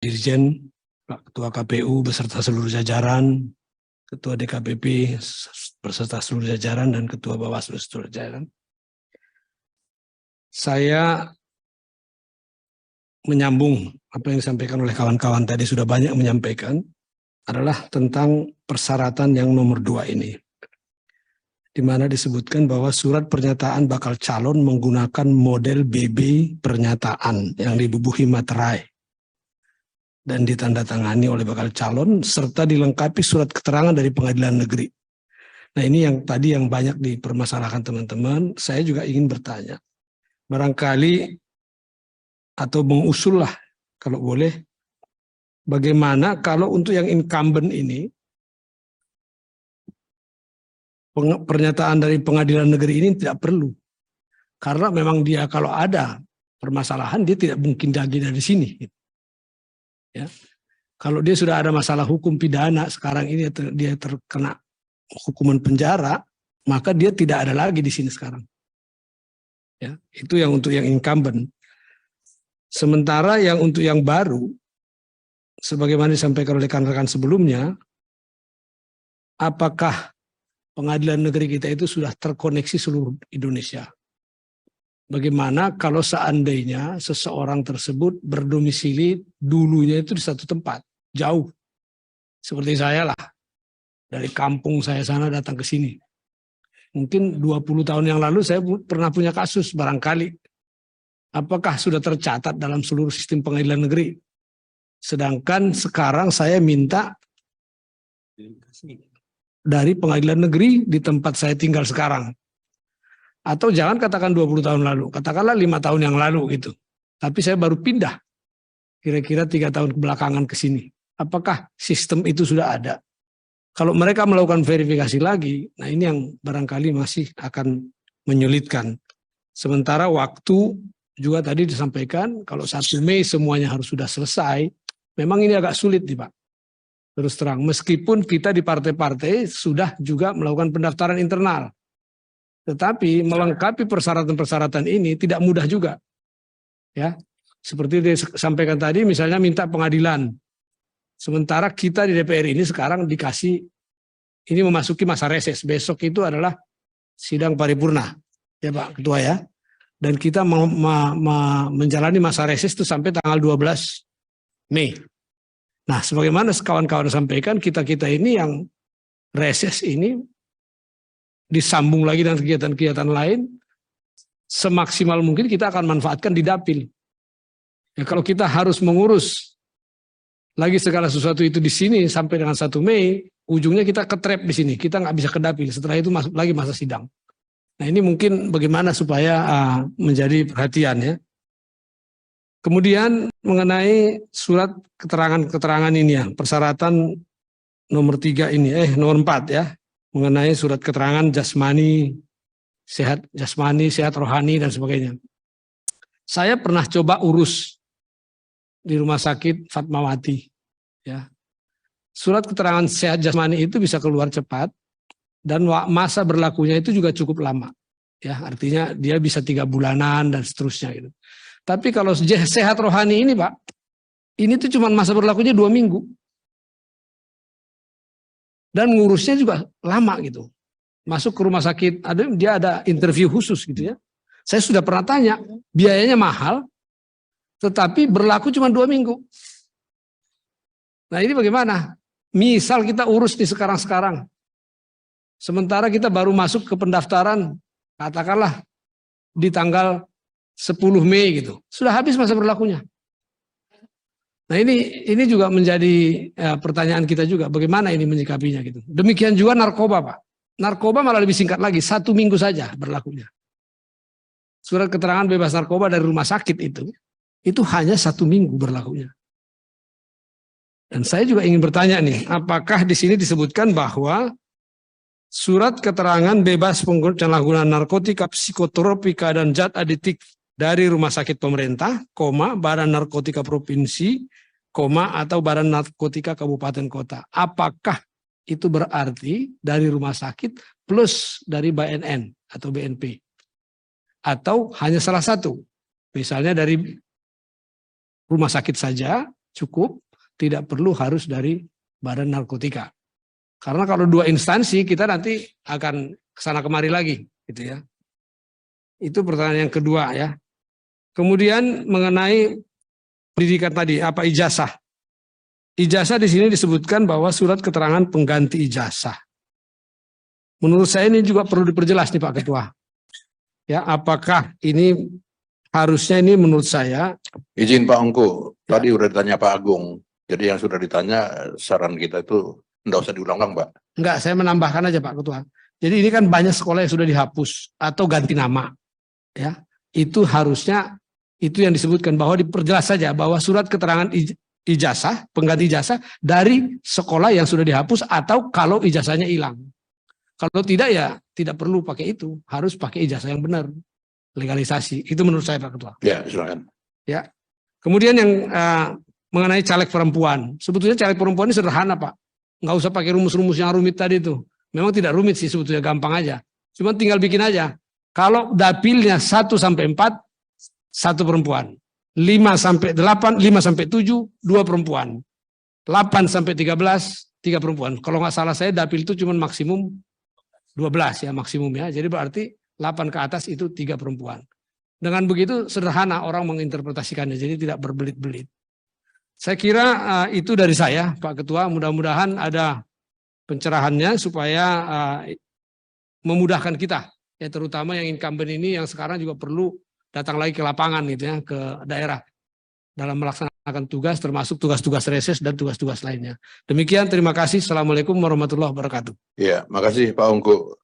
Dirjen, Pak Ketua KPU beserta seluruh jajaran, Ketua DKPP beserta seluruh jajaran, dan Ketua Bawaslu seluruh jajaran. Saya menyambung apa yang disampaikan oleh kawan-kawan tadi, sudah banyak menyampaikan, adalah tentang persyaratan yang nomor 2 ini, di mana disebutkan bahwa surat pernyataan bakal calon menggunakan model BB pernyataan yang dibubuhi materai dan ditandatangani oleh bakal calon serta dilengkapi surat keterangan dari pengadilan negeri. Nah, ini yang tadi yang banyak dipermasalahkan teman-teman. Saya juga ingin bertanya, barangkali atau mengusullah kalau boleh, bagaimana kalau untuk yang incumbent ini, pernyataan dari pengadilan negeri ini tidak perlu. Karena memang dia kalau ada permasalahan, dia tidak mungkin lagi dari sini. Ya. Kalau dia sudah ada masalah hukum pidana, sekarang ini dia terkena hukuman penjara, maka dia tidak ada lagi di sini sekarang. Ya, itu yang untuk yang incumbent. Sementara yang untuk yang baru, sebagaimana disampaikan oleh rekan-rekan sebelumnya, apakah pengadilan negeri kita itu sudah terkoneksi seluruh Indonesia? Bagaimana kalau seandainya seseorang tersebut berdomisili dulunya itu di satu tempat, jauh. Seperti saya lah, dari kampung saya sana datang ke sini. Mungkin 20 tahun yang lalu saya pernah punya kasus barangkali. Apakah sudah tercatat dalam seluruh sistem pengadilan negeri? Sedangkan sekarang saya minta dari pengadilan negeri di tempat saya tinggal sekarang. Atau jangan katakan 20 tahun lalu, katakanlah 5 tahun yang lalu gitu. Tapi saya baru pindah kira-kira 3 tahun belakangan ke sini. Apakah sistem itu sudah ada? Kalau mereka melakukan verifikasi lagi, nah ini yang barangkali masih akan menyulitkan. Sementara waktu juga tadi disampaikan, kalau 1 Mei semuanya harus sudah selesai, memang ini agak sulit nih Pak. Terus terang, meskipun kita di partai-partai sudah juga melakukan pendaftaran internal. Tetapi melengkapi persyaratan-persyaratan ini tidak mudah juga. Ya, seperti disampaikan tadi, misalnya minta pengadilan. Sementara kita di DPR ini sekarang dikasih, ini memasuki masa reses. Besok itu adalah sidang paripurna. Ya Pak Ketua ya. Dan kita menjalani masa reses itu sampai tanggal 12 Mei. Nah, sebagaimana kawan-kawan sampaikan, kita-kita ini yang reses ini disambung lagi dengan kegiatan-kegiatan lain, semaksimal mungkin kita akan manfaatkan di dapil. Ya, kalau kita harus mengurus lagi segala sesuatu itu di sini sampai dengan 1 Mei, ujungnya kita ketrap di sini, kita nggak bisa ke dapil. Setelah itu masuk lagi masa sidang. Nah, ini mungkin bagaimana supaya menjadi perhatian ya. Kemudian mengenai surat keterangan-keterangan ini ya, persyaratan nomor 3 ini, nomor 4 ya, mengenai surat keterangan jasmani, sehat rohani dan sebagainya. Saya pernah coba urus di rumah sakit Fatmawati ya. Surat keterangan sehat jasmani itu bisa keluar cepat dan masa berlakunya itu juga cukup lama. Ya, artinya dia bisa 3 bulanan dan seterusnya gitu. Tapi kalau sehat rohani ini Pak, ini tuh cuma masa berlakunya 2 minggu. Dan ngurusnya juga lama gitu. Masuk ke rumah sakit, dia ada interview khusus gitu ya. Saya sudah pernah tanya, biayanya mahal, tetapi berlaku cuma 2 minggu. Nah ini bagaimana? Misal kita urus di sekarang-sekarang. Sementara kita baru masuk ke pendaftaran, katakanlah di tanggal 10 Mei gitu. Sudah habis masa berlakunya. Nah ini juga menjadi pertanyaan kita juga, bagaimana ini menyikapinya gitu. Demikian juga narkoba Pak. Narkoba malah lebih singkat lagi, 1 minggu saja berlakunya. Surat keterangan bebas narkoba dari rumah sakit itu hanya 1 minggu berlakunya. Dan saya juga ingin bertanya nih, apakah di sini disebutkan bahwa surat keterangan bebas penyalahgunaan narkotika, psikotropika, dan zat aditif dari rumah sakit pemerintah, Badan Narkotika Provinsi, atau Badan Narkotika Kabupaten Kota. Apakah itu berarti dari rumah sakit plus dari BNN atau BNP? Atau hanya salah satu? Misalnya dari rumah sakit saja, cukup, tidak perlu harus dari Badan Narkotika. Karena kalau dua instansi kita nanti akan kesana kemari lagi, gitu ya. Itu pertanyaan yang kedua ya. Kemudian mengenai pendidikan tadi, apa ijazah? Ijazah di sini disebutkan bahwa surat keterangan pengganti ijazah. Menurut saya ini juga perlu diperjelas nih Pak Ketua. Ya, apakah ini harusnya ini menurut saya. Izin Pak Ongko, tadi udah ditanya Pak Agung. Jadi yang sudah ditanya saran kita itu enggak usah diulang-ulang Pak. Enggak, saya menambahkan aja Pak Ketua. Jadi ini kan banyak sekolah yang sudah dihapus atau ganti nama. Ya, itu harusnya itu yang disebutkan bahwa diperjelas saja bahwa surat keterangan ijazah, pengganti ijazah dari sekolah yang sudah dihapus atau kalau ijazahnya hilang. Kalau tidak ya tidak perlu pakai itu, harus pakai ijazah yang benar, legalisasi. Itu menurut saya Pak Ketua. Ya, silakan. Ya. Kemudian yang mengenai caleg perempuan, sebetulnya caleg perempuan ini sederhana Pak, nggak usah pakai rumus-rumus yang rumit tadi itu. Memang tidak rumit sih sebetulnya, gampang aja. Cuma tinggal bikin aja. Kalau dapilnya 1 sampai 4, 1 perempuan. 5 sampai 8, 5 sampai 7, 2 perempuan. 8 sampai 13, 3 perempuan. Kalau nggak salah saya dapil itu cuma maksimum 12 ya maksimum ya. Jadi berarti 8 ke atas itu 3 perempuan. Dengan begitu sederhana orang menginterpretasikannya. Jadi tidak berbelit-belit. Saya kira itu dari saya Pak Ketua. Mudah-mudahan ada pencerahannya supaya memudahkan kita. Ya terutama yang incumbent ini yang sekarang juga perlu datang lagi ke lapangan gitu ya, ke daerah. Dalam melaksanakan tugas termasuk tugas-tugas reses dan tugas-tugas lainnya. Demikian, terima kasih. Assalamualaikum warahmatullahi wabarakatuh. Ya, makasih Pak Ongko.